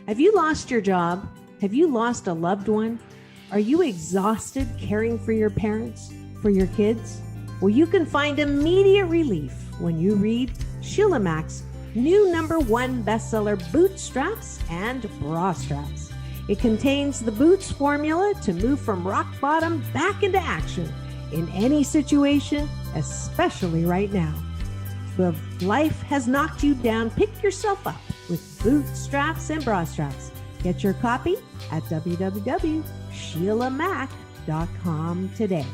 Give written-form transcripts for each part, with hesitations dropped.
Have you lost your job? Have you lost a loved one? Are you exhausted caring for your parents, for your kids? Well, you can find immediate relief when you read Sheila Mack's new #1 bestseller, Bootstraps and Bra Straps. It contains the Boots formula to move from rock bottom back into action in any situation, especially right now. If life has knocked you down, pick yourself up with Bootstraps and Bra Straps. Get your copy at www.SheilaMack.com today.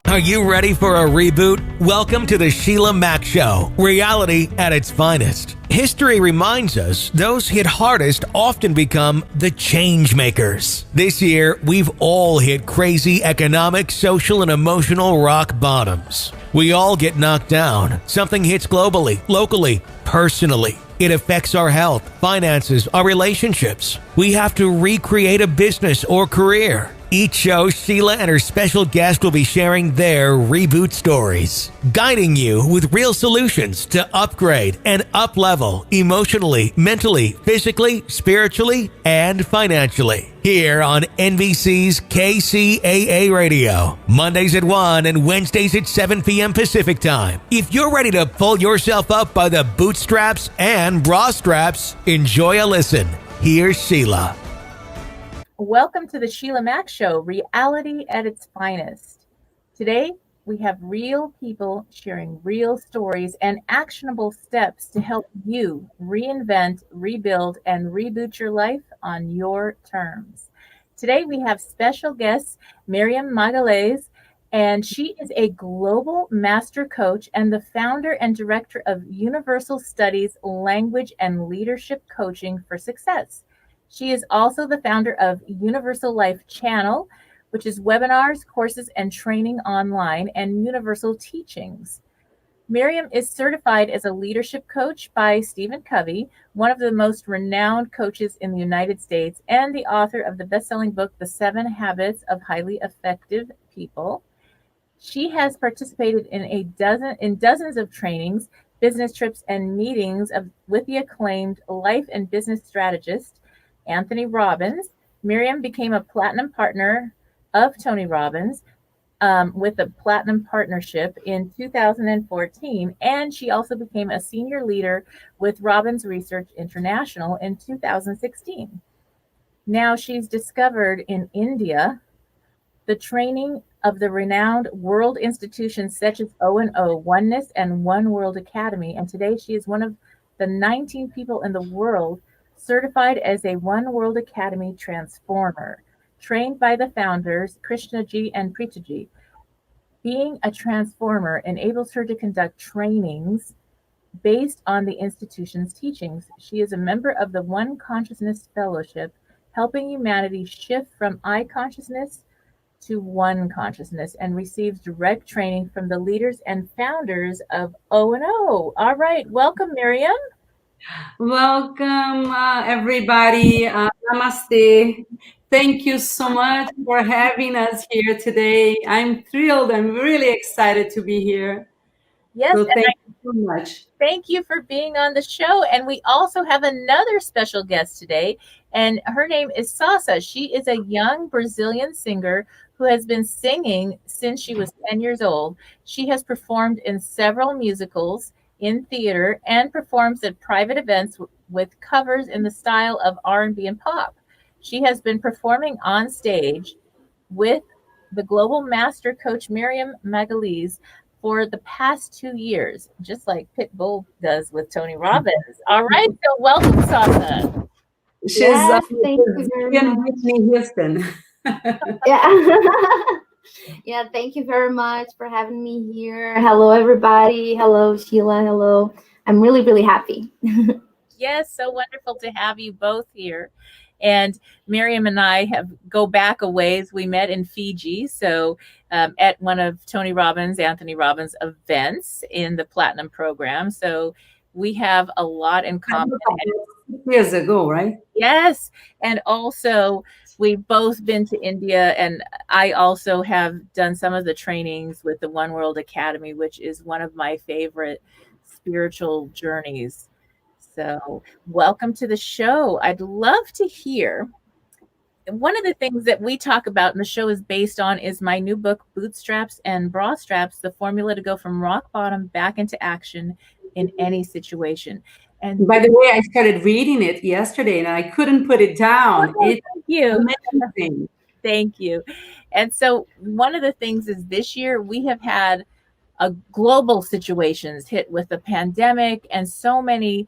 Are you ready for a reboot? Welcome to the Sheila Mack Show, reality at its finest. History reminds us those hit hardest often become the change makers. This year, we've all hit crazy economic, social, and emotional rock bottoms. We all get knocked down. Something hits globally, locally, personally. It affects our health, finances, our relationships. We have to recreate a business or career. Each show, Sheila and her special guest will be sharing their reboot stories, guiding you with real solutions to upgrade and up-level emotionally, mentally, physically, spiritually, and financially. Here on NBC's KCAA Radio, Mondays at 1 and Wednesdays at 7 p.m. Pacific Time. If you're ready to pull yourself up by the bootstraps and bra straps, enjoy a listen. Here's Sheila. Welcome to the Sheila Mack Show, reality at its finest. Today, we have real people sharing real stories and actionable steps to help you reinvent, rebuild, and reboot your life on your terms. Today, we have special guest Miriammagalhaes, and she is a global master coach and the founder and director of Universal Studies Language and Leadership Coaching for Success. She is also the founder of Universal Life Channel, which is webinars, courses, and training online, and Universal Teachings. Miriam is certified as a leadership coach by Stephen Covey, one of the most renowned coaches in the United States, and the author of the best-selling book, The 7 Habits of Highly Effective People. She has participated in dozens of trainings, business trips, and meetings with the acclaimed life and business strategist, Anthony Robbins. Miriam became a platinum partner of Tony Robbins with a platinum partnership in 2014, and she also became a senior leader with Robbins Research International in 2016. Now she's discovered in India the training of the renowned world institutions such as O&O, Oneness, and One World Academy, and today she is one of the 19 people in the world certified as a One World Academy transformer, trained by the founders Krishnaji and Preetaji. Being a transformer enables her to conduct trainings based on the institution's teachings. She is a member of the One Consciousness Fellowship, helping humanity shift from I consciousness to one consciousness, and receives direct training from the leaders and founders of O&O. All right, welcome, Miriam. Welcome, everybody. Namaste. Thank you so much for having us here today. I'm thrilled. I'm really excited to be here. Yes, so thank you so much. Thank you for being on the show. And we also have another special guest today, and her name is Sassa. She is a young Brazilian singer who has been singing since she was 10 years old. She has performed in several musicals, in theater, and performs at private events with covers in the style of R&B and pop. She has been performing on stage with the global master coach Miriammagalhaes for the past 2 years, just like Pitbull does with Tony Robbins. All right, so welcome, Sassa. She's Yes, thank you very much. Whitney Houston. Yeah. Yeah, thank you very much for having me here. Hello, everybody. Hello, Sheila. Hello. I'm really, really happy. Yes, so wonderful to have you both here. And Miriam and I go back a ways. We met in Fiji, so at one of Tony Robbins, Anthony Robbins events in the Platinum program. So we have a lot in common. 6 years ago, right? Yes, and also we've both been to India, and I also have done some of the trainings with the One World Academy, which is one of my favorite spiritual journeys. So, welcome to the show. I'd love to hear. One of the things that we talk about and the show is based on is my new book, Bootstraps and Bra Straps, the formula to go from rock bottom back into action in any situation. And by the way, I started reading it yesterday and I couldn't put it down. It's thank you. amazing. Thank you. And so one of the things is this year we have had a global situations hit with the pandemic and so many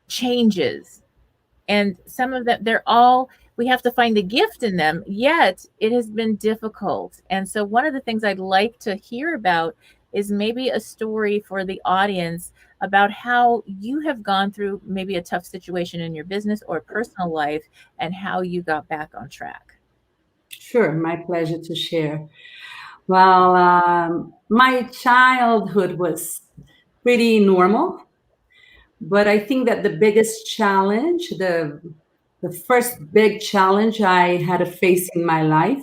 changes. And some of them, we have to find a gift in them, yet it has been difficult. And so one of the things I'd like to hear about is maybe a story for the audience about how you have gone through maybe a tough situation in your business or personal life and how you got back on track. Sure, my pleasure to share. Well, my childhood was pretty normal, but I think that the biggest challenge, the first big challenge I had to face in my life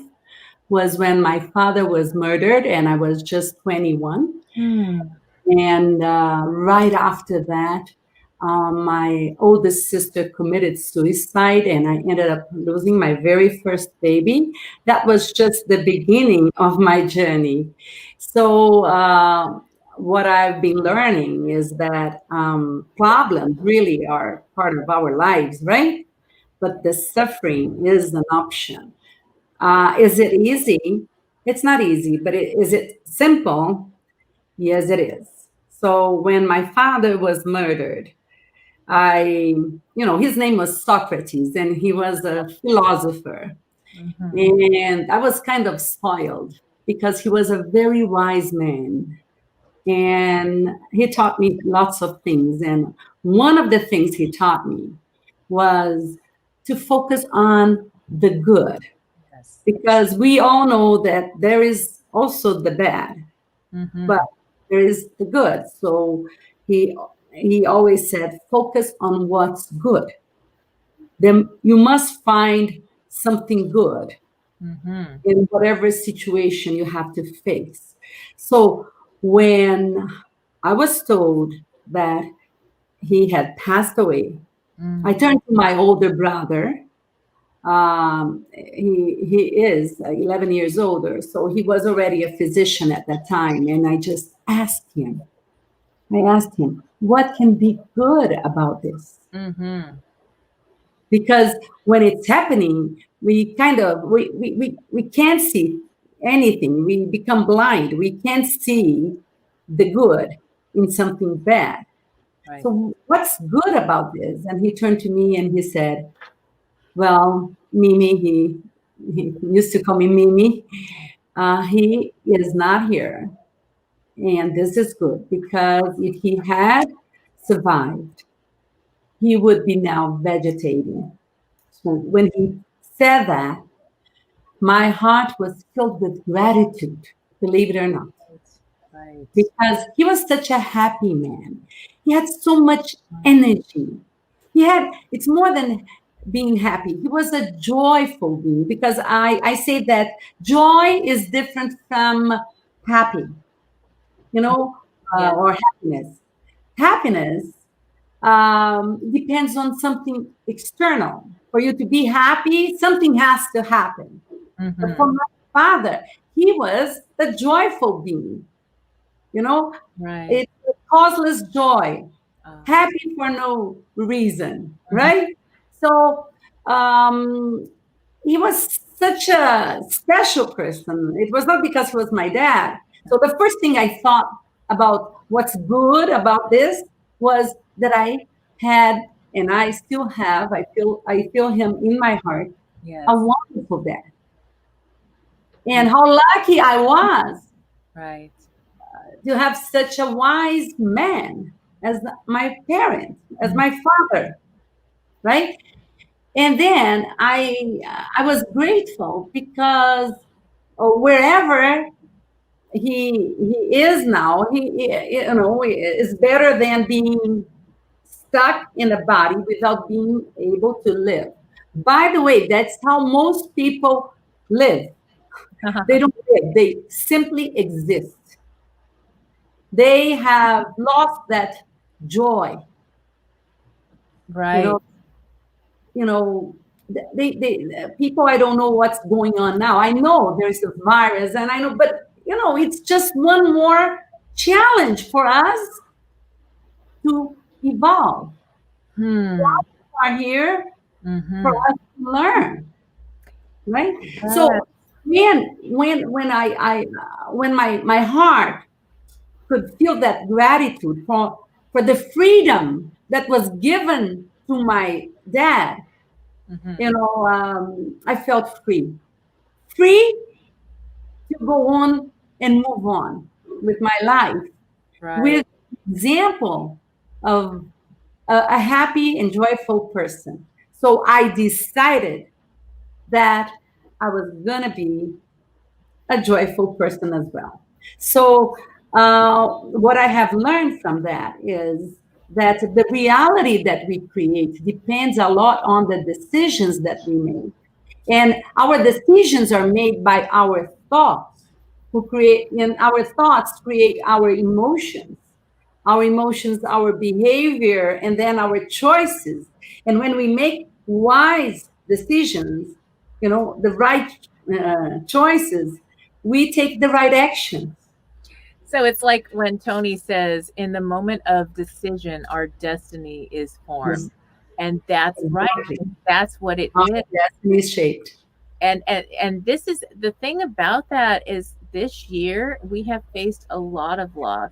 was when my father was murdered and I was just 21. And right after that, my oldest sister committed suicide and I ended up losing my very first baby. That was just the beginning of my journey. So what I've been learning is that problems really are part of our lives, right? But the suffering is an option. Is it easy? It's not easy, but is it simple? Yes, it is. So when my father was murdered, his name was Socrates and he was a philosopher. And I was kind of spoiled because he was a very wise man. And he taught me lots of things. And one of the things he taught me was to focus on the good. Yes. Because we all know that there is also the bad, but there is the good. So he always said, focus on what's good. Then you must find something good in whatever situation you have to face. So when I was told that he had passed away, I turned to my older brother. He is 11 years older, so he was already a physician at that time. And I just asked him, what can be good about this? Because when it's happening, we can't see anything. We become blind. We can't see the good in something bad. Right. So what's good about this? And he turned to me and he said, well, Mimi, he used to call me Mimi. He is not here. And this is good because if he had survived, he would be now vegetating. So when he said that, my heart was filled with gratitude, believe it or not. Right. Because he was such a happy man. He had so much energy. It's more than being happy. He was a joyful being because I say that joy is different from happy, or happiness. Happiness depends on something external. For you to be happy, something has to happen. But for my father, he was a joyful being. Right. It's a causeless joy, happy for no reason, right? So he was such a special person. It was not because he was my dad. So the first thing I thought about what's good about this was that I had, and I still have, I feel him in my heart, yes, a wonderful dad. And how lucky I was, right, to have such a wise man as my parent, as my father, right? And then I was grateful because wherever he is now, he is better than being stuck in a body without being able to live. By the way, that's how most people live. They don't live, they simply exist. They have lost that joy. Right. They people, I don't know what's going on now. I know there's a virus, and I know, but it's just one more challenge for us to evolve. Hmm. Are here Mm-hmm. for us to learn, right? So when my heart could feel that gratitude for the freedom that was given to my dad, I felt free to go on and move on with my life, with example of a happy and joyful person. So I decided that I was going to be a joyful person as well. So what I have learned from that is that the reality that we create depends a lot on the decisions that we make. And our decisions are made by our thoughts, and our thoughts create our emotions, our behavior, and then our choices. And when we make wise decisions, the right choices, we take the right action. So it's like when Tony says, in the moment of decision, our destiny is formed. And that's right. That's what it is. Destiny is shaped. And this is the thing about that is this year we have faced a lot of loss,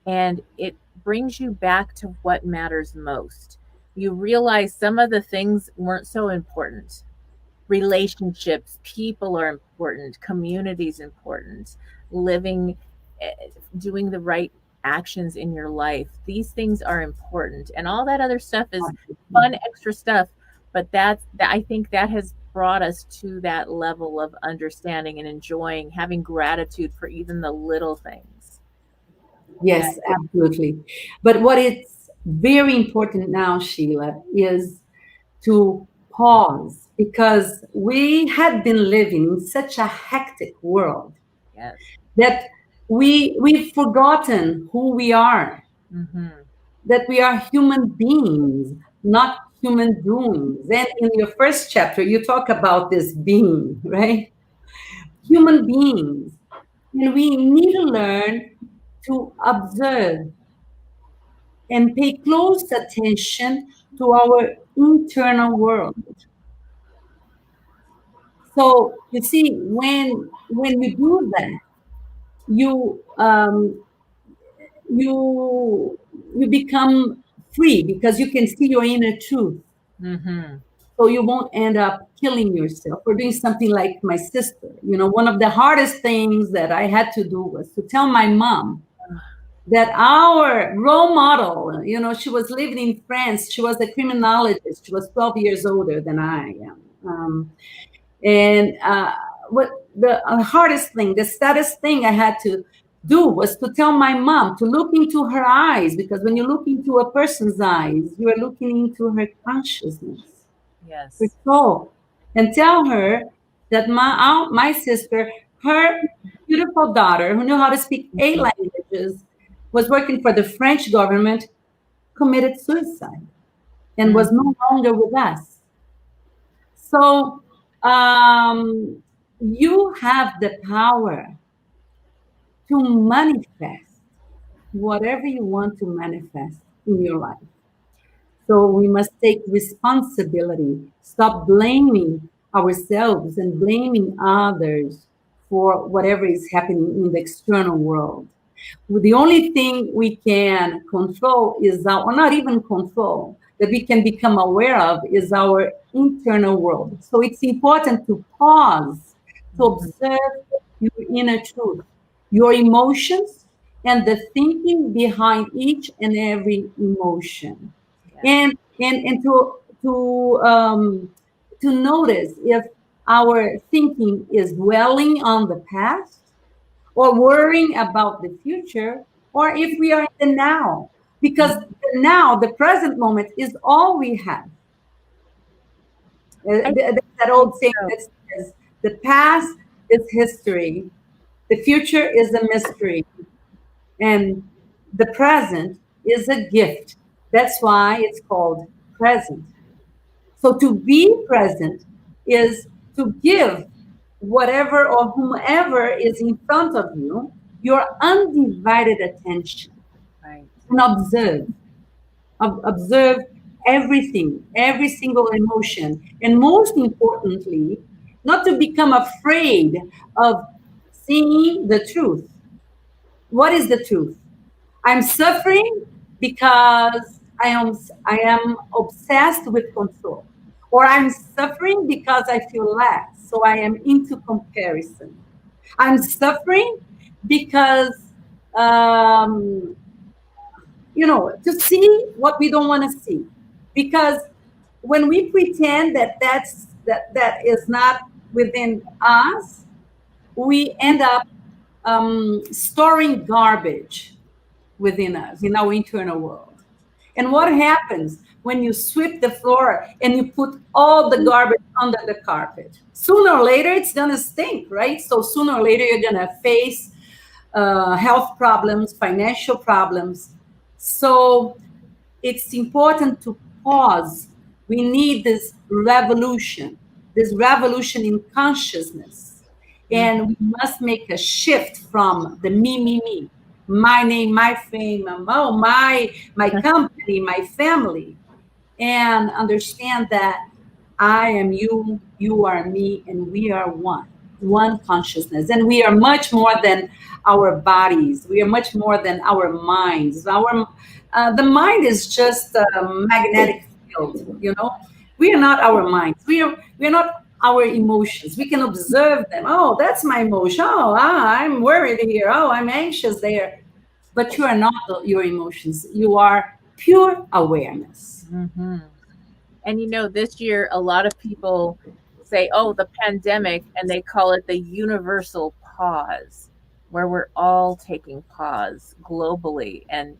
and it brings you back to what matters most. You realize some of the things weren't so important. Relationships, people are important, communities important, living, doing the right actions in your life. These things are important, and all that other stuff is fun, extra stuff. But I think that has brought us to that level of understanding and enjoying, having gratitude for even the little things. Yes, absolutely. But what is very important now, Sheila, is to pause, because we had been living in such a hectic world that we've forgotten who we are, that we are human beings, not human doings. And in your first chapter, you talk about this being, right? Human beings. And we need to learn to observe and pay close attention to our internal world. So you see, when you do that, you you become free, because you can see your inner truth. So you won't end up killing yourself or doing something like my sister. One of the hardest things that I had to do was to tell my mom that our role model, she was living in France. She was a criminologist. She was 12 years older than I am. What the hardest thing, the saddest thing I had to do was to tell my mom to look into her eyes, because when you look into a person's eyes, you are looking into her consciousness, her soul, and tell her that my sister, her beautiful daughter, who knew how to speak 8 languages, was working for the French government, committed suicide and was no longer with us. So you have the power to manifest whatever you want to manifest in your life. So we must take responsibility, stop blaming ourselves and blaming others for whatever is happening in the external world. The only thing we can control is or not even control, that we can become aware of, is our internal world. So it's important to pause, to observe your inner truth, your emotions, and the thinking behind each and every emotion. And to notice if our thinking is dwelling on the past, or worrying about the future, or if we are in the now. Because now, the present moment, is all we have. That old saying that says, the past is history, the future is a mystery, and the present is a gift. That's why it's called present. So to be present is to give whatever or whomever is in front of you your undivided attention, Right. and observe everything, every single emotion, and most importantly, not to become afraid of seeing the truth. What is the truth? I'm suffering because I am obsessed with control, or I'm suffering because I feel lack, so I am into comparison. I'm suffering because um, to see what we don't want to see, because when we pretend that is not within us, we end up storing garbage within us, in our internal world. And what happens when you sweep the floor and you put all the garbage under the carpet? Sooner or later, it's going to stink, right? So sooner or later, you're going to face health problems, financial problems. So it's important to pause. We need this revolution in consciousness. And we must make a shift from the me, my name, my fame, my company, my family, and understand that I am you, you are me, and we are one consciousness. And we are much more than our bodies. We are much more than our minds. The mind is just a magnetic field. We are not our minds. We are not our emotions. We can observe them. Oh, that's my emotion. Oh, I'm worried here. Oh, I'm anxious there. But you are not your emotions. You are pure awareness. Mm-hmm. And this year, a lot of people say, oh, the pandemic, and they call it the universal pause, where we're all taking pause globally. And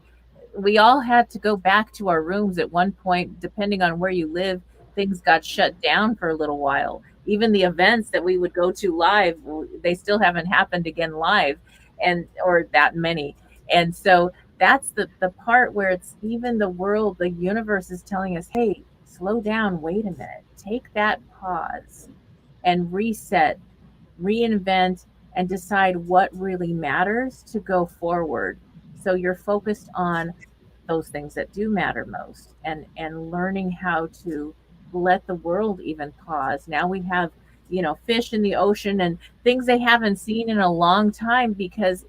we all had to go back to our rooms at one point. Depending on where you live, things got shut down for a little while. Even the events that we would go to live, they still haven't happened again live, or that many. And so that's the part where it's even the world, the universe is telling us, hey, slow down, wait a minute, take that pause and reset, reinvent, and decide what really matters to go forward. So you're focused on those things that do matter most, and learning how to let the world even pause. Now we have fish in the ocean and things they haven't seen in a long time, because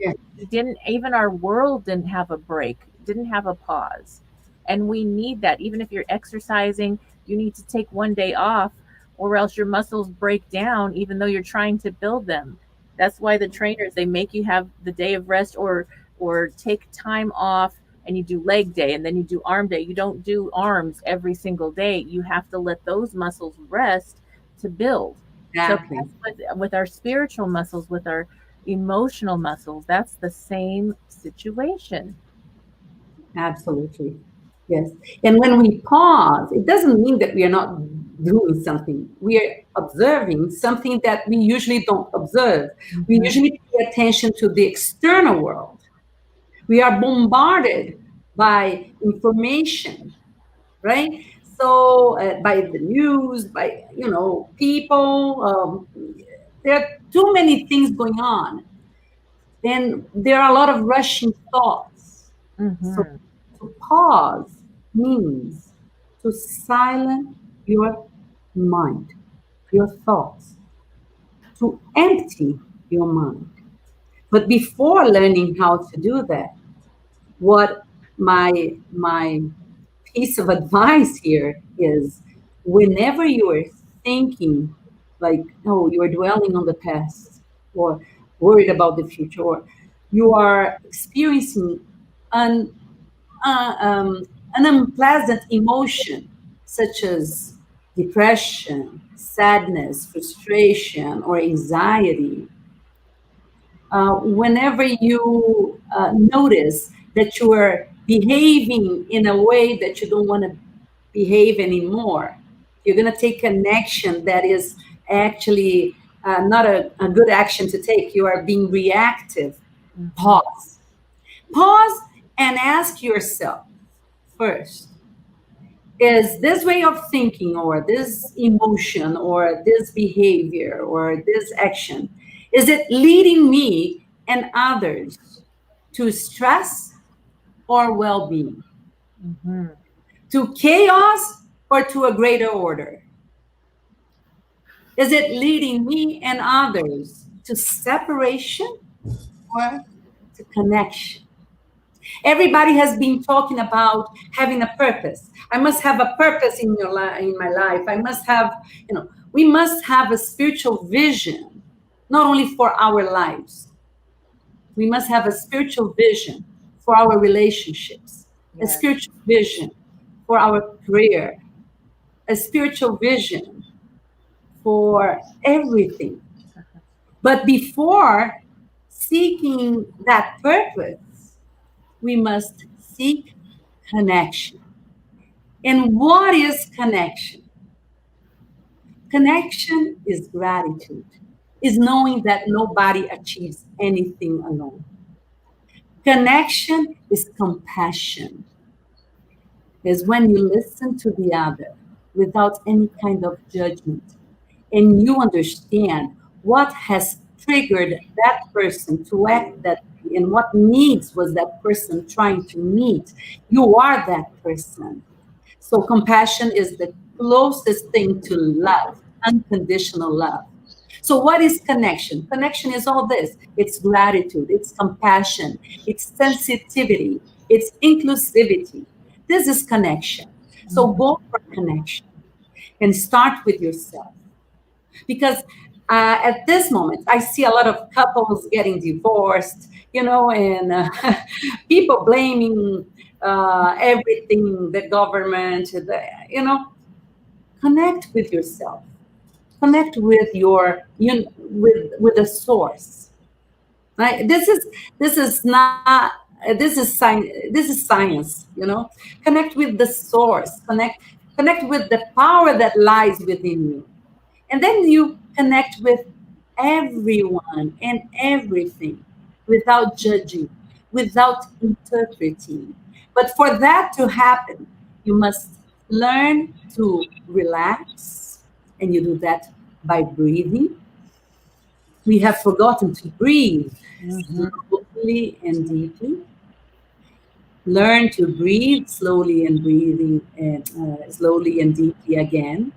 even our world didn't have a break, didn't have a pause. And we need that. Even if you're exercising, you need to take one day off, or else your muscles break down even though you're trying to build them. That's why the trainers, they make you have the day of rest, or take time off, and you do leg day and then you do arm day. You don't do arms every single day. You have to let those muscles rest to build. Exactly. So with our spiritual muscles, with our emotional muscles, that's the same situation. Absolutely. Yes. And when we pause, it doesn't mean that we are not doing something. We are observing something that we usually don't observe. Mm-hmm. We usually pay attention to the external world. We are bombarded by information, right? So by the news, by, people, there are too many things going on. Then there are a lot of rushing thoughts. Mm-hmm. So to pause means to silence your mind, your thoughts, to empty your mind. But before learning how to do that, what my piece of advice here is, whenever you are thinking like, oh, you are dwelling on the past, or worried about the future, or you are experiencing an unpleasant emotion, such as depression, sadness, frustration, or anxiety, whenever you notice that you are behaving in a way that you don't want to behave anymore, you're going to take an action that is actually not a good action to take. You are being reactive. Pause and ask yourself first, is this way of thinking or this emotion or this behavior or this action, is it leading me and others to stress or well-being, to chaos or to a greater order? Is it leading me and others to separation or to connection? Everybody has been talking about having a purpose. I must have a purpose in my life. I must have, we must have a spiritual vision, not only for our lives. We must have a spiritual vision for our relationships, a spiritual vision for our career, a spiritual vision for everything. But before seeking that purpose, we must seek connection. And what is connection? Connection is gratitude, is knowing that nobody achieves anything alone. Connection is compassion, is when you listen to the other without any kind of judgment, and you understand what has triggered that person to act that way and what needs was that person trying to meet. You are that person. So compassion is the closest thing to love, unconditional love. So what is connection? Connection is all this. It's gratitude, it's compassion, it's sensitivity, it's inclusivity. This is connection. So go for connection and start with yourself. Because at this moment, I see a lot of couples getting divorced, and people blaming everything, the government, connect with yourself. Connect with with the source. Right? This is science. Connect with the source. Connect with the power that lies within you. And then you connect with everyone and everything without judging, without interpreting. But for that to happen, you must learn to relax, and you do that by breathing. We have forgotten to breathe slowly and deeply. Learn to breathe slowly and slowly and deeply again.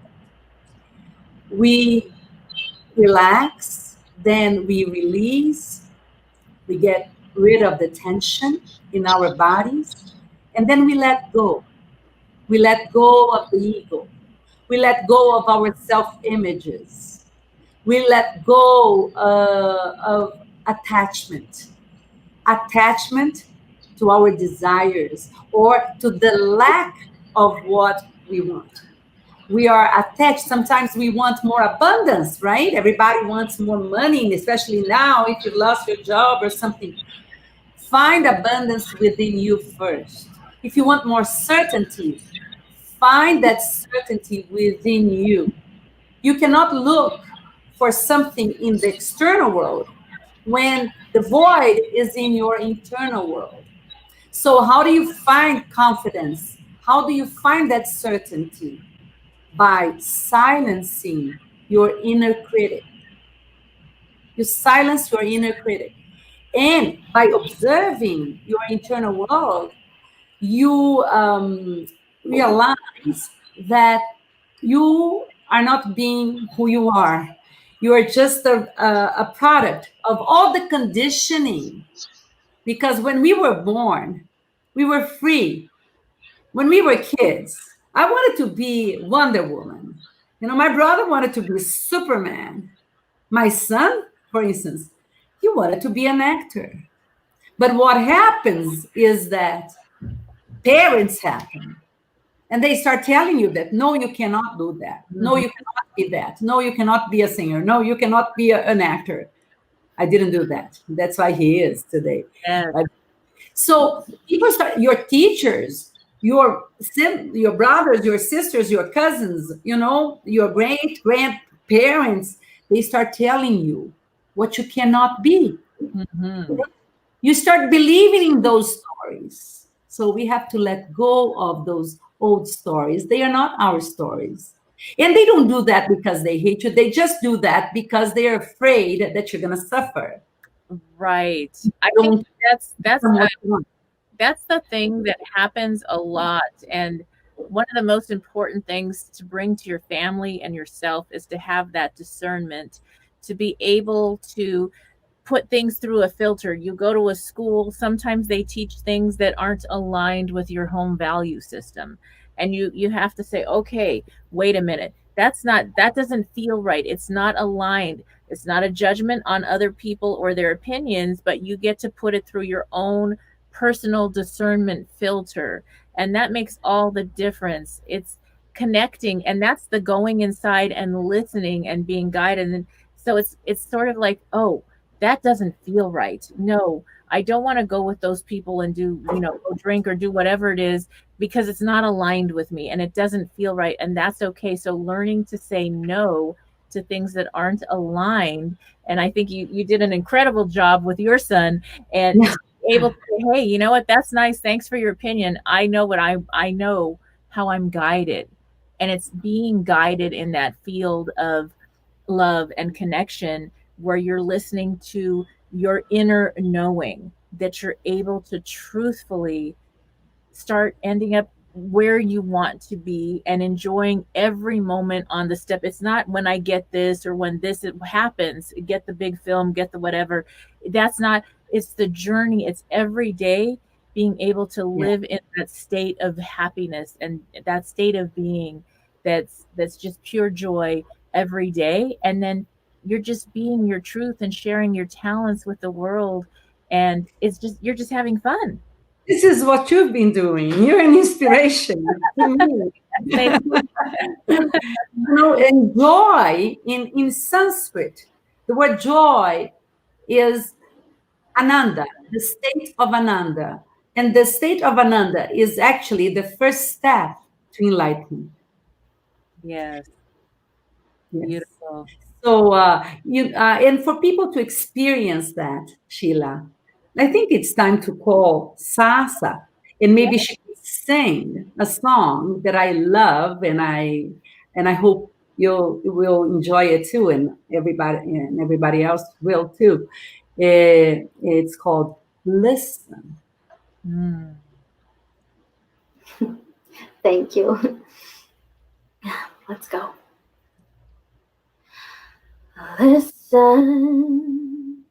We relax, then we release, we get rid of the tension in our bodies, and then we let go. We let go of the ego. We let go of our self-images. We let go of attachment to our desires or to the lack of what we want. We are attached. Sometimes we want more abundance, right? Everybody wants more money, especially now if you lost your job or something. Find abundance within you first. If you want more certainty, find that certainty within you. You cannot look for something in the external world when the void is in your internal world. So how do you find confidence? How do you find that certainty? By silencing your inner critic. You silence your inner critic. And by observing your internal world, you realize that you are not being who you are. You are just a product of all the conditioning. Because when we were born, we were free. When we were kids, I wanted to be Wonder Woman. My brother wanted to be Superman. My son, for instance, he wanted to be an actor. But what happens is that parents happen. And they start telling you that, no, you cannot do that. No, you cannot be that. No, you cannot be a singer. No, you cannot be an actor. I didn't do that. That's why he is today. Yeah. So people start, your teachers, your brothers, your sisters, your cousins, your great-grandparents, they start telling you what you cannot be. You start believing in those stories. So we have to let go of those old stories. They are not our stories. And they don't do that because they hate you. They just do that because they're afraid that you're going to suffer. Right. I think that's the thing that happens a lot. And one of the most important things to bring to your family and yourself is to have that discernment, to be able to put things through a filter. You go to a school, sometimes they teach things that aren't aligned with your home value system. And you have to say, okay, wait a minute. That doesn't feel right. It's not aligned. It's not a judgment on other people or their opinions, but you get to put it through your own personal discernment filter. And that makes all the difference. It's connecting, and that's the going inside and listening and being guided. And so it's sort of like, oh, that doesn't feel right. No, I don't want to go with those people and do, go drink or do whatever it is, because it's not aligned with me and it doesn't feel right. And that's okay. So learning to say no to things that aren't aligned. And I think you did an incredible job with your son, and able to say, hey, you know what? That's nice. Thanks for your opinion. I know I know how I'm guided. And it's being guided in that field of love and connection, where you're listening to your inner knowing, that you're able to truthfully start ending up where you want to be and enjoying every moment on the step. It's not when I get this or when this happens, get the big film, get the whatever. That's not, it's the journey. It's every day being able to live in that state of happiness and that state of being that's just pure joy every day. And then you're just being your truth and sharing your talents with the world. And you're just having fun. This is what you've been doing. You're an inspiration to me. And joy in Sanskrit, the word joy is Ananda, the state of Ananda. And the state of Ananda is actually the first step to enlightenment. Yes. Beautiful. So, and for people to experience that, Sheila, I think it's time to call Sassa, and maybe she could sing a song that I love, and I hope you will enjoy it too, and everybody else will too. It's called "Listen." Thank you. Let's go. Listen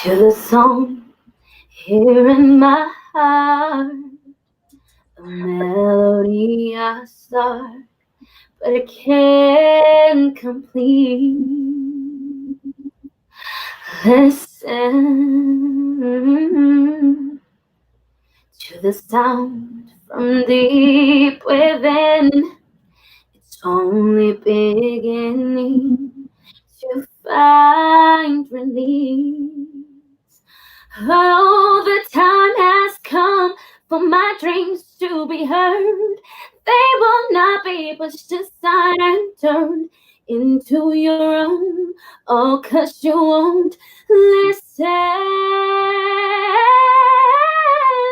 to the song here in my heart, a melody I start, but it can't complete. Listen to the sound from deep within. It's only beginning to find release. Oh, the time has come for my dreams to be heard. They will not be pushed aside and turned into your own. Oh, 'cause you won't listen.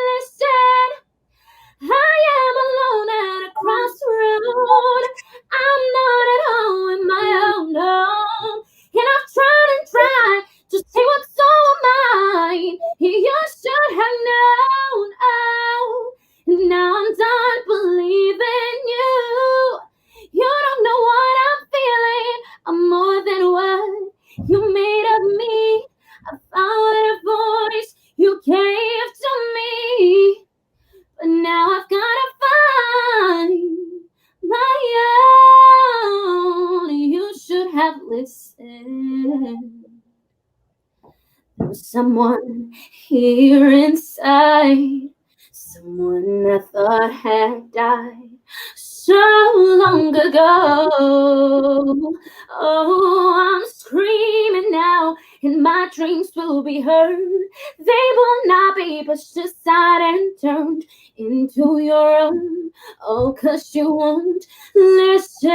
Listen. I am alone at a crossroad. I'm not at home in my own home. And I've tried to say what's on mine. You should have known. Oh, now I'm done believing you. You don't know what I'm feeling. I'm more than what you made of me. I found a voice you gave to me. But now I've gotta find my own. You should have listened. There was someone here inside, someone I thought had died so long ago. Oh, I'm screaming now, and my dreams will be heard. They will not be pushed aside and turned into your own. Oh, 'cause you won't listen.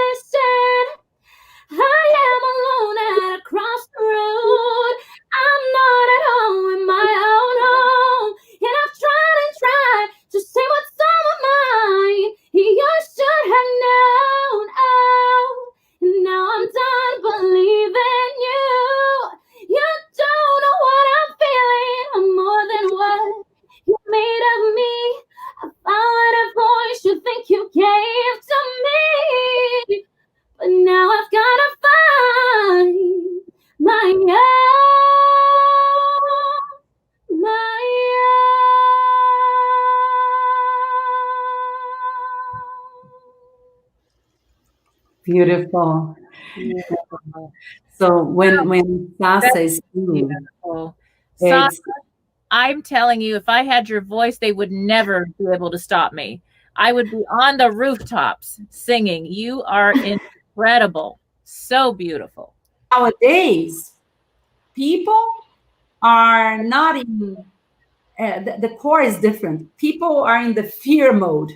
Listen. I am alone at a crossroad. I'm not at home in my own home. Beautiful. Beautiful. So when Sassa is singing, Beautiful. it's Sassa, I'm telling you, if I had your voice, they would never be able to stop me. I would be on the rooftops singing. You are incredible. So beautiful. nowadays people are not in the core is different. People are in the fear mode,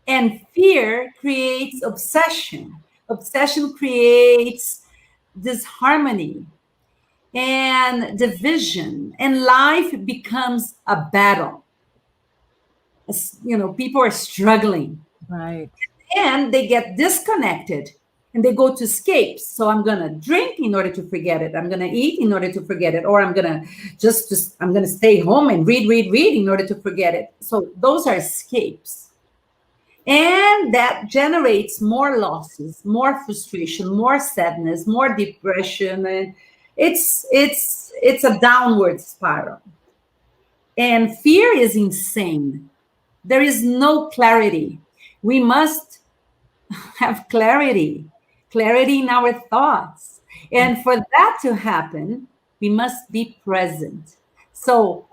and fear creates obsession. Obsession creates disharmony and division, and life becomes a battle. People are struggling, Right. and they get disconnected, and they go to escapes. So I'm going to drink in order to forget it. I'm going to eat in order to forget it. Or I'm going to I'm going to stay home and read in order to forget it. So those are escapes. And that generates more losses, more frustration, more sadness, more depression. And it's a downward spiral. And fear is insane. There is no clarity. We must have clarity in our thoughts. And for that to happen, we must be present. So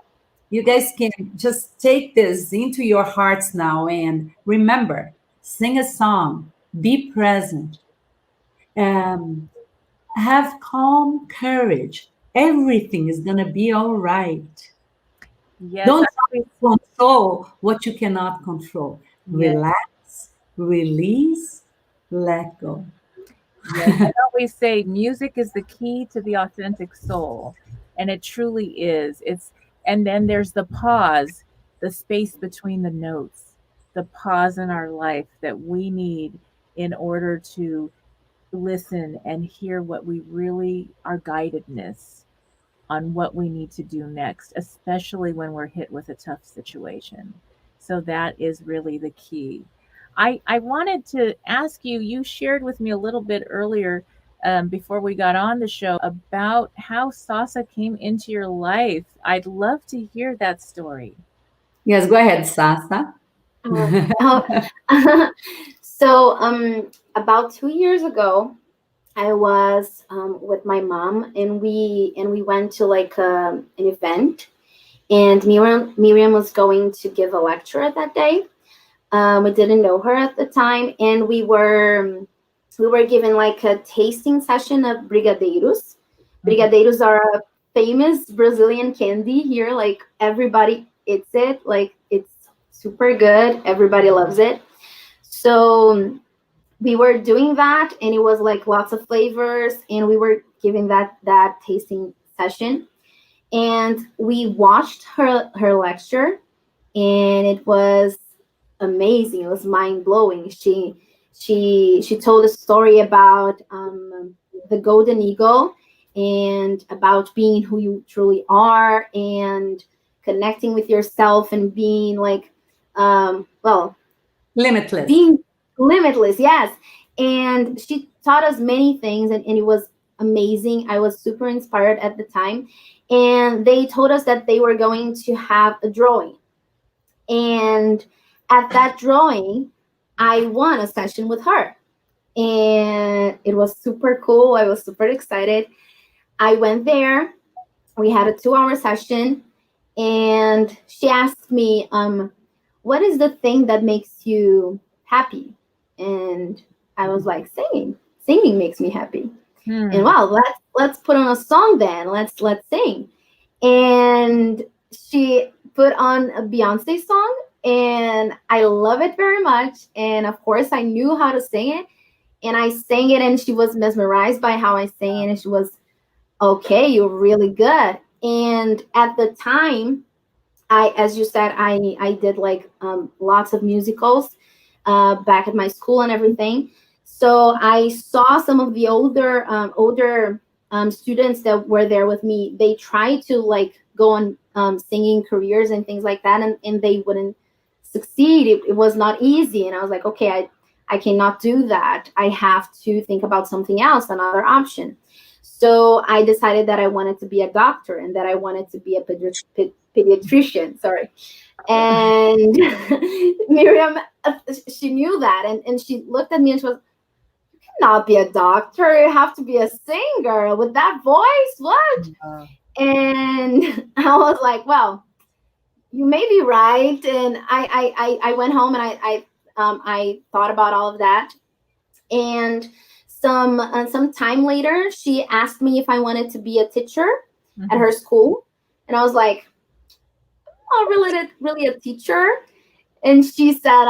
you guys can just take this into your hearts now and remember, sing a song, be present, have calm courage. Everything is going to be all right. Yes. Don't try to control what you cannot control. Yes. Relax, release, let go. Yes. I always say music is the key to the authentic soul, and it truly is. And then there's the pause, the space between the notes, the pause in our life that we need in order to listen and hear what we really our guidedness on what we need to do next, especially when we're hit with a tough situation. So that is really the key. I wanted to ask you, you shared with me a little bit earlier before we got on the show about how Sassa came into your life. I'd love to hear that story. Yes, go ahead, Sassa. So about 2 years ago, I was with my mom, and we went to like an event, and Miriam was going to give a lecture that day. We didn't know her at the time, and we were given like a tasting session of brigadeiros. Brigadeiros are a famous Brazilian candy here. Like everybody eats it. Like it's super good. Everybody loves it. So we were doing that, and it was like lots of flavors, and we were giving that tasting session, and we watched her lecture, and it was amazing. It was mind blowing. She told a story about the golden eagle, and about being who you truly are, and connecting with yourself, and being like limitless. Being limitless, yes. And she taught us many things, and it was amazing. I was super inspired at the time. And they told us that they were going to have a drawing. And at that drawing, I won a session with her. And it was super cool. I was super excited. I went there. We had a 2-hour session. And she asked me, what is the thing that makes you happy? And I was like, singing makes me happy. And wow, let's put on a song then. Let's sing. And she put on a Beyonce song, and I love it very much. And of course I knew how to sing it, and I sang it, and she was mesmerized by how I sang it, and she was, okay, you're really good. And at the time, as you said, I did like lots of musicals back at my school and everything. So I saw some of the older students that were there with me. They tried to like go on singing careers and things like that, and they wouldn't succeed. It was not easy. And I was like, okay, I cannot do that. I have to think about something else, another option. So I decided that I wanted to be a doctor, and that I wanted to be a pediatrician. Sorry. And Miriam, she knew that, and she looked at me, and she was, you cannot be a doctor. You have to be a singer with that voice. What? And I was like, well, you may be right. And I went home and I thought about all of that. And some time later, she asked me if I wanted to be a teacher at her school. And I was like, oh, really a teacher? And she said,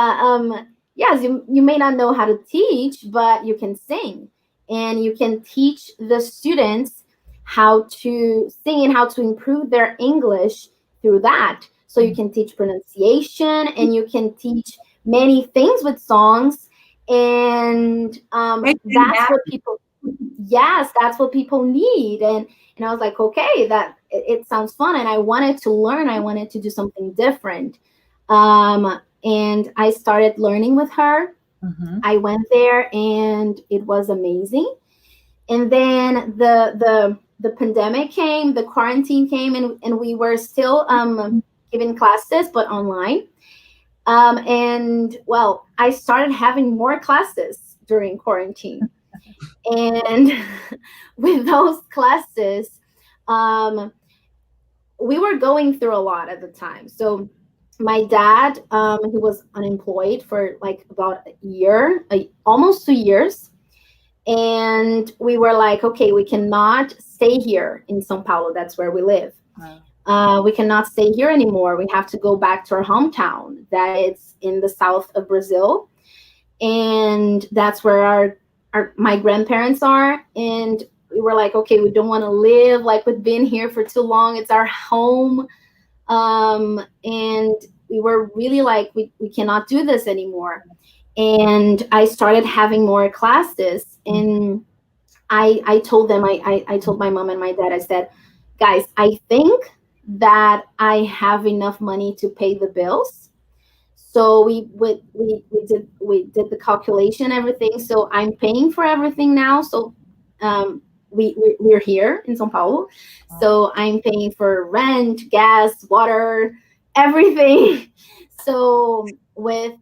yes, you may not know how to teach, but you can sing. And you can teach the students how to sing and how to improve their English through that. So you can teach pronunciation and you can teach many things with songs. And that's what people need. And I was like, okay, that it sounds fun. And I wanted to learn. I wanted to do something different. And I started learning with her. I went there and it was amazing. And then the pandemic came, the quarantine came, and we were still giving classes, but online. And well, I started having more classes during quarantine. And with those classes, we were going through a lot at the time. So my dad, he was unemployed for like about a year, almost 2 years. And we were like, okay, we cannot stay here in São Paulo. That's where we live. Wow. We cannot stay here anymore. We have to go back to our hometown. That it's in the south of Brazil. And that's where my grandparents are. And we were like, okay, we don't want to live like we've been here for too long. It's our home. And we were really like, we cannot do this anymore. And I started having more classes. And I told them, I told my mom and my dad, I said, guys, I think that I have enough money to pay the bills. So we did the calculation, everything. So I'm paying for everything now. So we're here in São Paulo. Wow. So I'm paying for rent, gas, water, everything. So with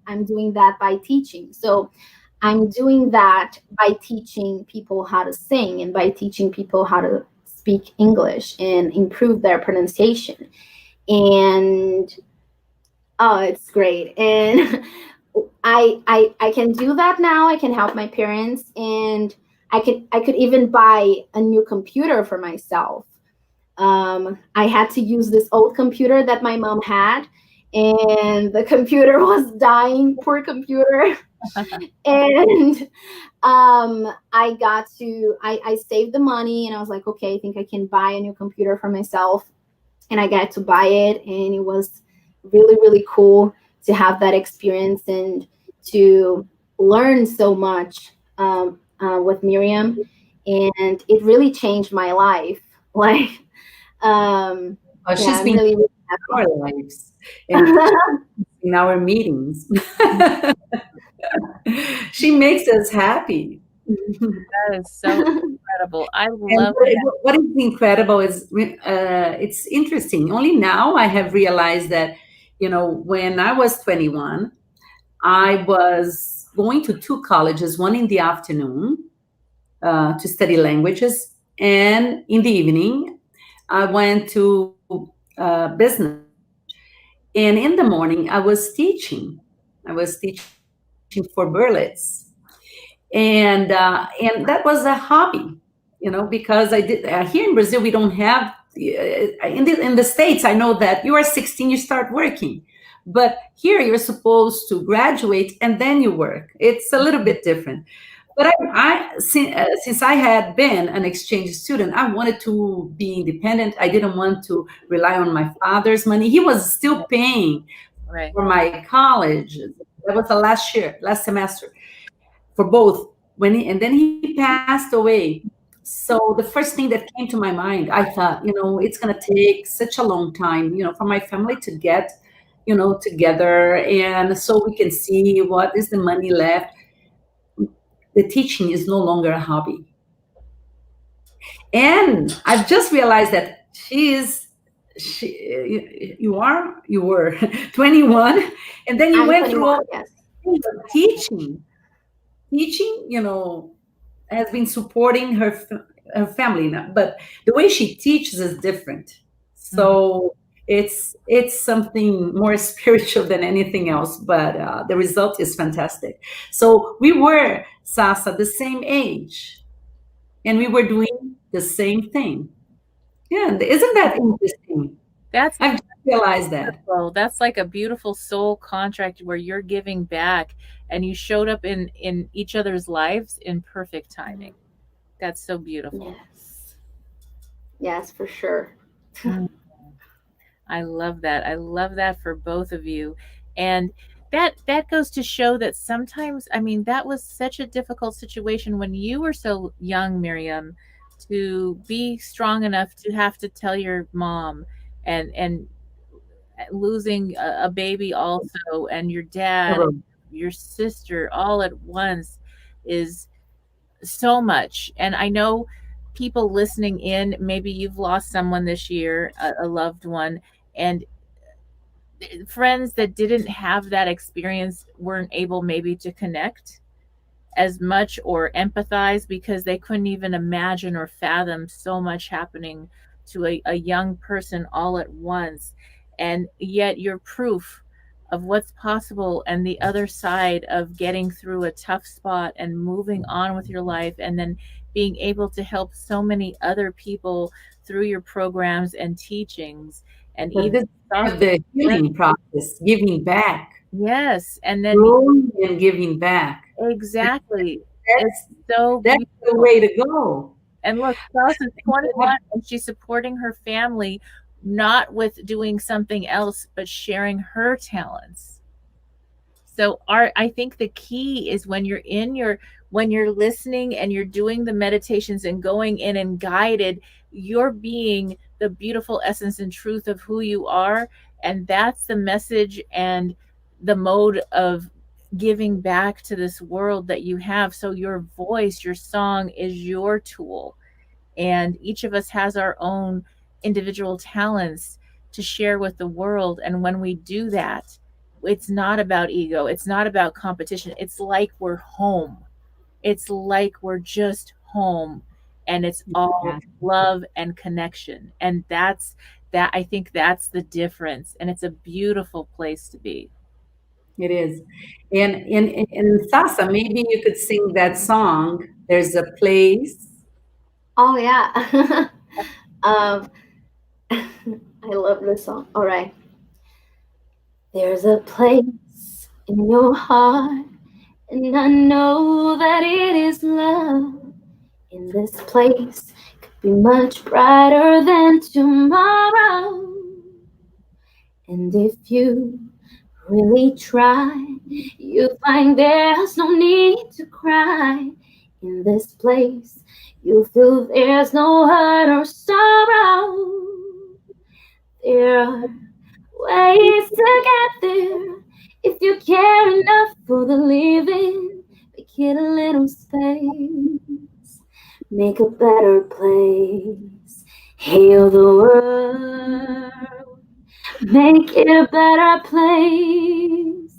I'm doing that by teaching. So I'm doing that by teaching people how to sing and by teaching people how to speak English and improve their pronunciation. And oh, it's great. And I can do that now. I can help my parents, and I could even buy a new computer for myself. I had to use this old computer that my mom had, and the computer was dying, poor computer. And I saved the money, and I was like, okay, I think I can buy a new computer for myself. And I got to buy it, and it was really, really cool to have that experience and to learn so much with Miriam. And it really changed my life. Like, she's been really in our lives and in our meetings. She makes us happy. That is so incredible. I love that. What is incredible is it's interesting. Only now I have realized that, when I was 21, I was going to 2 colleges, one in the afternoon to study languages, and in the evening I went to business. And in the morning I was teaching for Berlitz. And that was a hobby, because I did here in Brazil, we don't have in the States. I know that you are 16, you start working, but here you're supposed to graduate and then you work. It's a little bit different. But since I had been an exchange student, I wanted to be independent. I didn't want to rely on my father's money. He was still paying for my college. That was the last semester. For both, and then he passed away. So the first thing that came to my mind, I thought, it's going to take such a long time, for my family to get, together, and so we can see what is the money left. The teaching is no longer a hobby. And I've just realized that you were 21, and then you went through all teaching. teaching, has been supporting her family now, but the way she teaches is different. So it's something more spiritual than anything else, but the result is fantastic. So we were, Sasa, the same age, and we were doing the same thing. Yeah, isn't that interesting? That's I've just realized that. beautiful. That's like a beautiful soul contract where you're giving back and you showed up in each other's lives in perfect timing. That's so beautiful. Yes, for sure. I love that. I love that for both of you. And that goes to show that sometimes, I mean, that was such a difficult situation when you were so young, Miriam, to be strong enough to have to tell your mom, and losing a baby also, and your dad, your sister all at once is so much. And I know people listening in, maybe you've lost someone this year, a loved one, and friends that didn't have that experience weren't able maybe to connect as much or empathize because they couldn't even imagine or fathom so much happening to a young person all at once. And yet you're proof of what's possible and the other side of getting through a tough spot and moving on with your life, and then being able to help so many other people through your programs and teachings. And But even this is the healing process, giving back, yes, and then growing and giving back. exactly. That's It's so the beautiful. way to go. And look, Sassa's 21 and she's supporting her family, not with doing something else, but sharing her talents. So I think the key is when you're listening and you're doing the meditations and going in and guided, you're being the beautiful essence and truth of who you are. And that's the message and the mode of giving back to this world that you have. So your voice, your song is your tool. And each of us has our own individual talents to share with the world. And when we do that, it's not about ego, it's not about competition. It's like we're home. It's like we're just home, and it's all love and connection. And I think that's the difference. And it's a beautiful place to be. It is. And Sasa, maybe you could sing that song. There's a place. Oh yeah. I love this song. All right. There's a place in your heart, and I know that it is love. In this place could be much brighter than tomorrow. And if you really try, you find there's no need to cry. In this place, you feel there's no hurt or sorrow. There are ways to get there if you care enough for the living. Make it a little space, make a better place, heal the world, make it a better place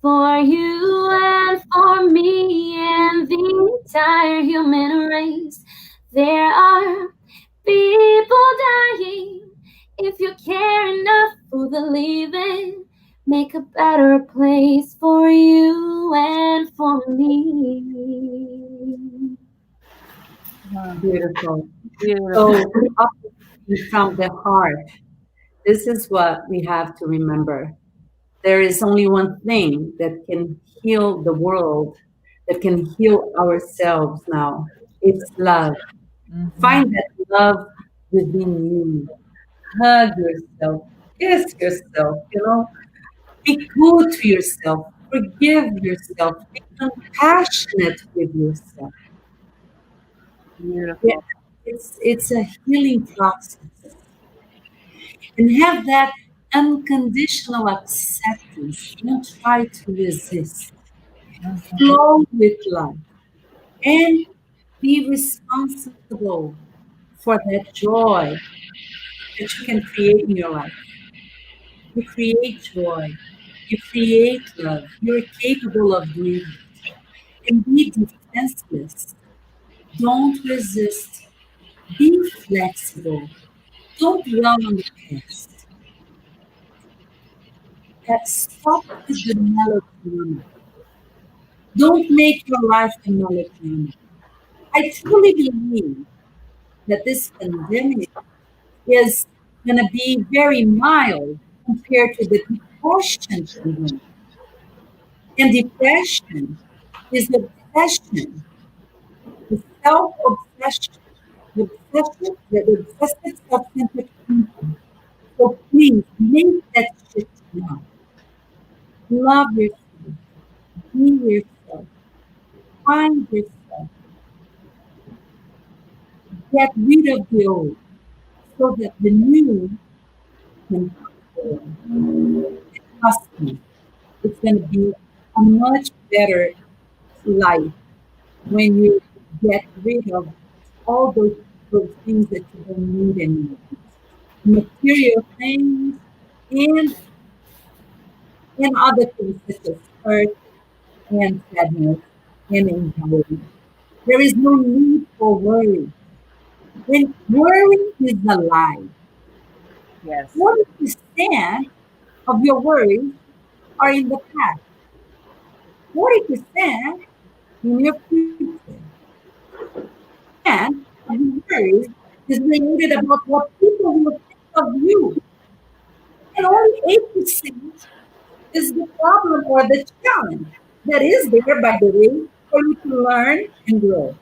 for you and for me and the entire human race. There are people dying. If you care enough for the living, make a better place for you and for me. Beautiful. Beautiful. So from the heart, this is what we have to remember. There is only one thing that can heal the world, that can heal ourselves now. It's love. Find that love within you. Hug yourself, kiss yourself, be good to yourself, forgive yourself, be compassionate with yourself. Beautiful. It's a healing process. And have that unconditional acceptance. Don't try to resist. Flow with love. And be responsible for that joy that you can create in your life. You create joy. You create love. You're capable of doing it. and be defenseless. Don't resist. Be flexible. Don't dwell on the past. Stop with the melodrama. Don't make your life a melodrama. I truly believe that this pandemic is going to be very mild compared to the depression pandemic. And depression is obsession, the self-obsession, the obsessive self-centered thinking. So please make that shift now. Love yourself, be yourself, find yourself, get rid of the old so that the new can come forward. Trust me, it's going to be a much better life when you get rid of all those things that you don't need anymore. Material things and other things such as hurt and sadness and anxiety. There is no need for worry. When worry is a lie, Yes. 40% of your worries are in the past, 40% in your future. And your worries is related about what people will think of you. And only 8% is the problem or the challenge that is there, by the way, for you to learn and grow.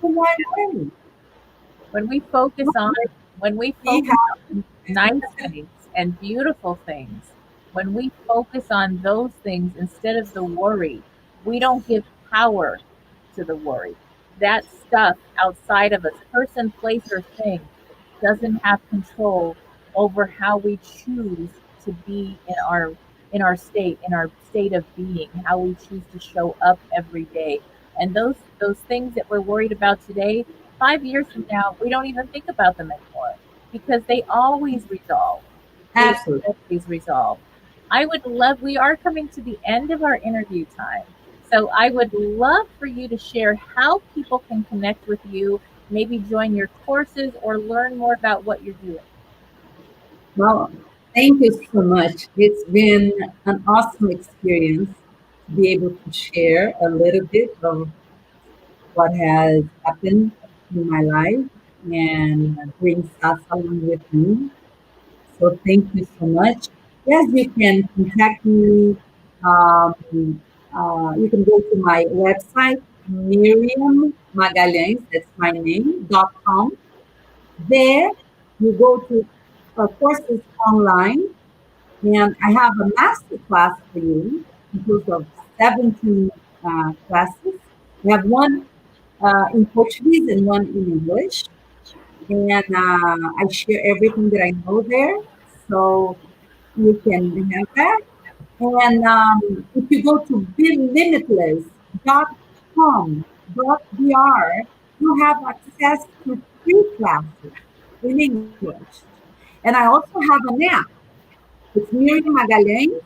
So why worry? When we focus on We on nice things and beautiful things, when we focus on those things instead of the worry, we don't give power to the worry. That stuff outside of us, person, place, or thing, doesn't have control over how we choose to be in our state of being, how we choose to show up every day. And those things that we're worried about today, 5 years from now, we don't even think about them anymore because they always resolve. They absolutely. always resolve. I would love, we are coming to the end of our interview time. So I would love for you to share how people can connect with you, maybe join your courses or learn more about what you're doing. Well, thank you so much. It's been an awesome experience to be able to share a little bit of what has happened in my life and bring Sassa along with me. So thank you so much. Yes, you can contact me. Um, you can go to my website, Miriammagalhaes, that's my name, .com. There, you go to courses online, and I have a master class for you, composed of 17 classes. We have one in Portuguese and one in English. And I share everything that I know there. So you can have that. And if you go to belimitless.com.br, you have access to free classes in English. And I also have an app. It's Miriam Magalhães.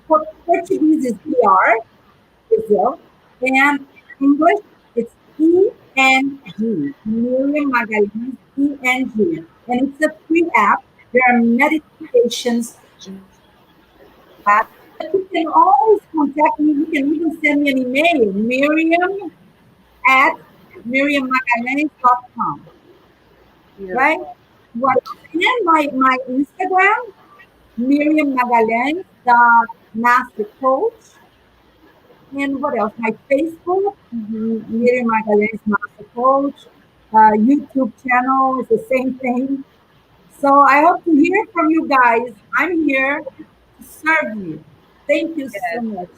For Portuguese is BR, Brazil. And English, it's ENG. Miriam Magalhães, ENG. And it's a free app. There are meditations that you can always contact me. You can even send me an email, Miriam at miriammagalhaes.com. Right? What? And my Instagram, Miriam Magalhães, the Master Coach. And what else? My Facebook, Miriam Magalhães, Master Coach. YouTube channel is the same thing. So I hope to hear from you guys. I'm here to serve you. Thank you so much.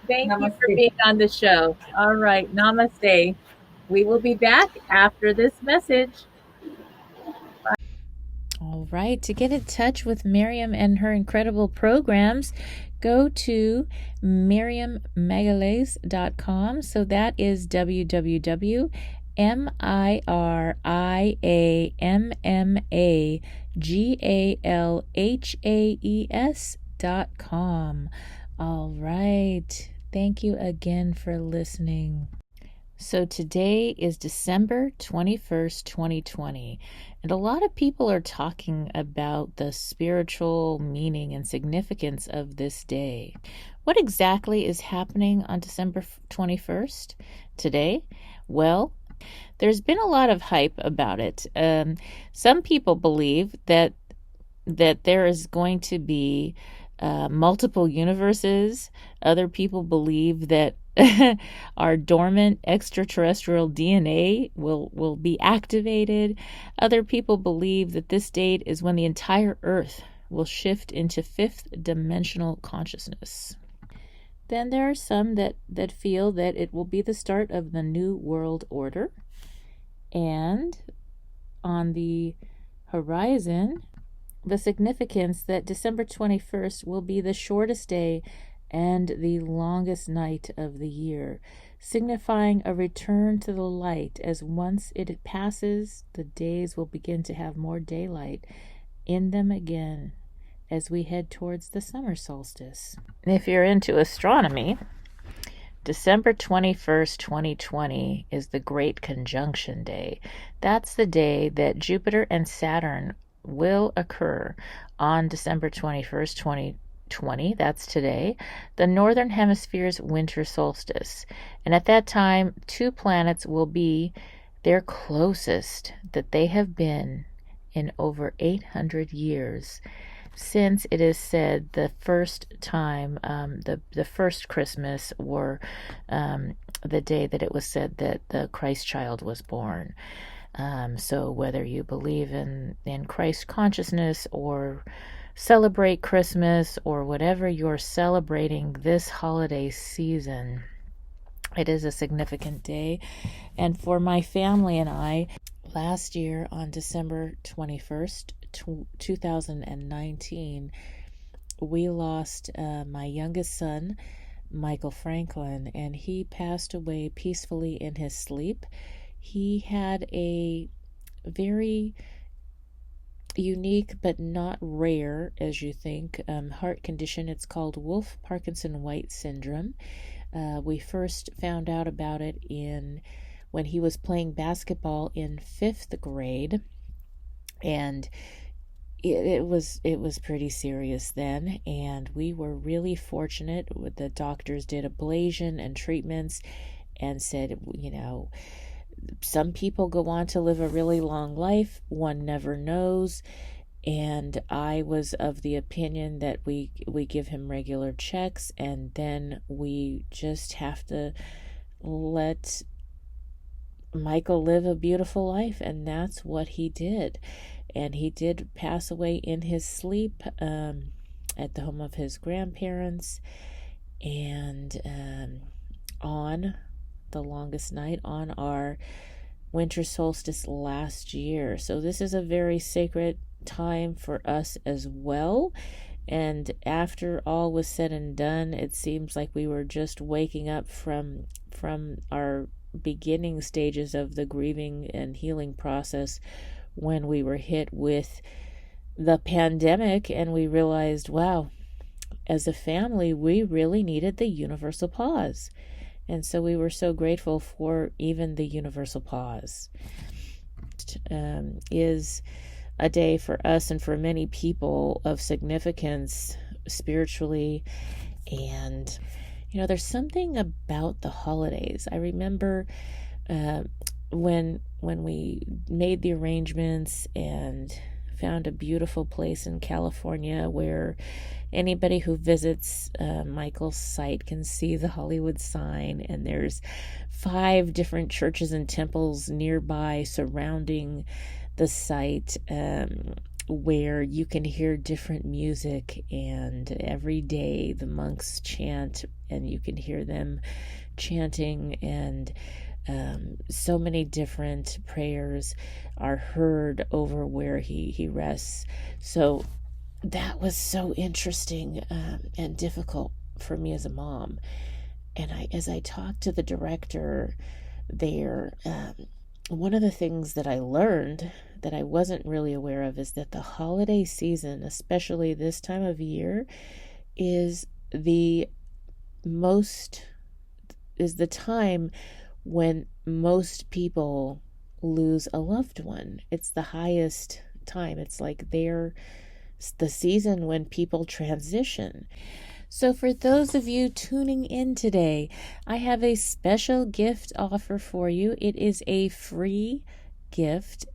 Thank Namaste. you for being on the show. All right. Namaste. We will be back after this message. All right. To get in touch with Miriam and her incredible programs, go to Miriammagalhaes.com. So that is www.miriammagalhaes.com. All right. Thank you again for listening. So today is December 21st, 2020, and a lot of people are talking about the spiritual meaning and significance of this day. What exactly is happening on December 21st today? Well, there's been a lot of hype about it. Some people believe that there is going to be multiple universes. Other people believe that our dormant extraterrestrial DNA will be activated. Other people believe that this date is when the entire Earth will shift into fifth dimensional consciousness. Then there are some that feel that it will be the start of the New World Order. And on the horizon, the significance that December 21st will be the shortest day and the longest night of the year, signifying a return to the light, as once it passes, the days will begin to have more daylight in them again as we head towards the summer solstice. If you're into astronomy, December 21st, 2020 is the Great Conjunction Day. That's the day that Jupiter and Saturn will occur on December 21st, 2020. That's today, the Northern Hemisphere's winter solstice. And at that time, two planets will be their closest that they have been in over 800 years, since it is said the first time, the first Christmas, or the day that it was said that the Christ child was born. So whether you believe in Christ consciousness or celebrate Christmas or whatever you're celebrating this holiday season, it is a significant day. And for my family and I, last year on December 21st, 2019, we lost my youngest son, Michael Franklin, and he passed away peacefully in his sleep. He had a very unique but not rare, as you think, heart condition. It's called Wolff-Parkinson-White syndrome. We first found out about it when he was playing basketball in 5th grade, and it was pretty serious then, and we were really fortunate. The doctors did ablation and treatments and said, some people go on to live a really long life. One never knows. And I was of the opinion that we give him regular checks, and then we just have to let Michael live a beautiful life. And that's what he did. And he did pass away in his sleep at the home of his grandparents, and on the longest night on our winter solstice last year. So this is a very sacred time for us as well. And after all was said and done, it seems like we were just waking up from our beginning stages of the grieving and healing process when we were hit with the pandemic, and we realized, wow, as a family, we really needed the universal pause. And so we were so grateful for even the universal pause. Is a day for us and for many people of significance spiritually. And, there's something about the holidays. I remember when we made the arrangements and found a beautiful place in California where anybody who visits Michael's site can see the Hollywood sign, and there's 5 different churches and temples nearby surrounding the site, where you can hear different music, and every day the monks chant, and you can hear them chanting, and so many different prayers are heard over where he rests. So that was so interesting and difficult for me as a mom. And as I talked to the director there, one of the things that I learned that I wasn't really aware of is that the holiday season, especially this time of year, is the the time when most people lose a loved one. It's the highest time. It's like the season when people transition. So for those of you tuning in today, I have a special gift offer for you. It is a free gift.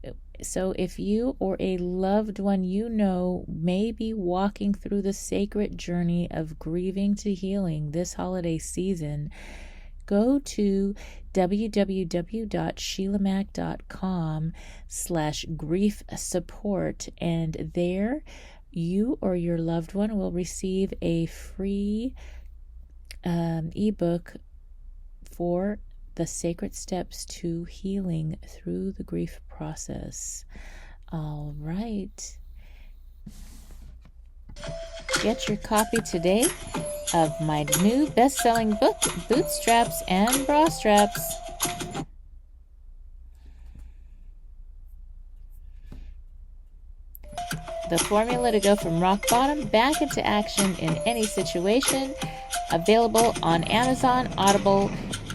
So if you or a loved one you know may be walking through the sacred journey of grieving to healing this holiday season, go to www.sheilamak.com/grief support, and there you or your loved one will receive a free ebook for the sacred steps to healing through the grief process. All right. Get your copy today of my new best-selling book, Bootstraps and Bra Straps. The formula to go from rock bottom back into action in any situation. Available on Amazon, Audible,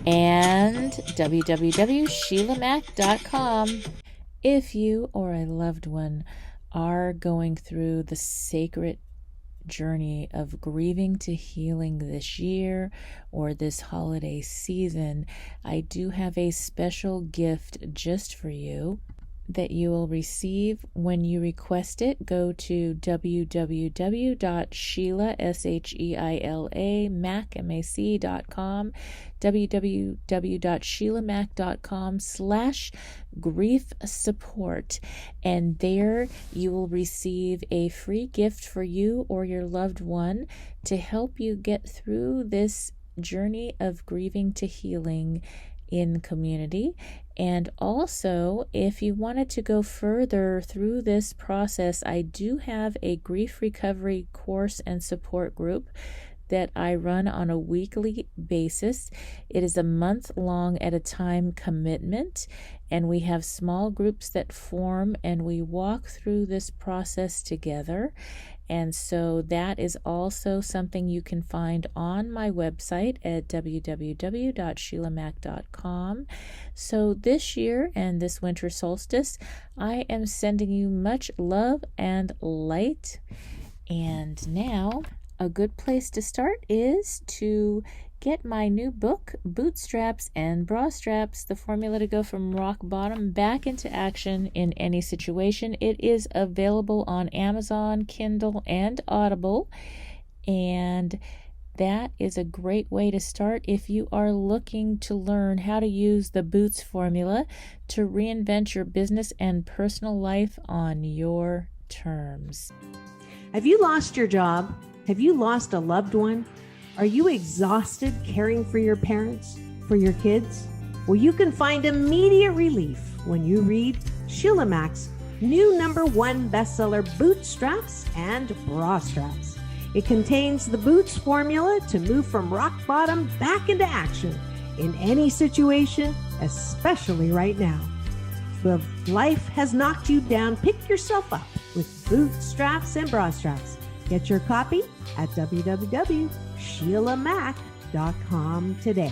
and www.sheilamak.com. If you or a loved one are going through the sacred journey of grieving to healing this year or this holiday season, I do have a special gift just for you that you will receive when you request it. Go to www.sheilamak.com, www.sheilamak.com/grief support, and there you will receive a free gift for you or your loved one to help you get through this journey of grieving to healing in community. And also, if you wanted to go further through this process, I do have a grief recovery course and support group that I run on a weekly basis. It is a month-long at a time commitment, and we have small groups that form and we walk through this process together. And so that is also something you can find on my website at www.sheilamak.com. So this year and this winter solstice, I am sending you much love and light. And now, a good place to start is to get my new book, Bootstraps and Bra Straps, the formula to go from rock bottom back into action in any situation. It is available on Amazon, Kindle, and Audible. And that is a great way to start if you are looking to learn how to use the Boots formula to reinvent your business and personal life on your terms. Have you lost your job? Have you lost a loved one? Are you exhausted caring for your parents, for your kids? Well, you can find immediate relief when you read Sheila Mak's new #1 bestseller, Bootstraps and Bra Straps. It contains the Boots formula to move from rock bottom back into action in any situation, especially right now. If life has knocked you down, pick yourself up with Bootstraps and Bra Straps. Get your copy at www.sheilamak.com today.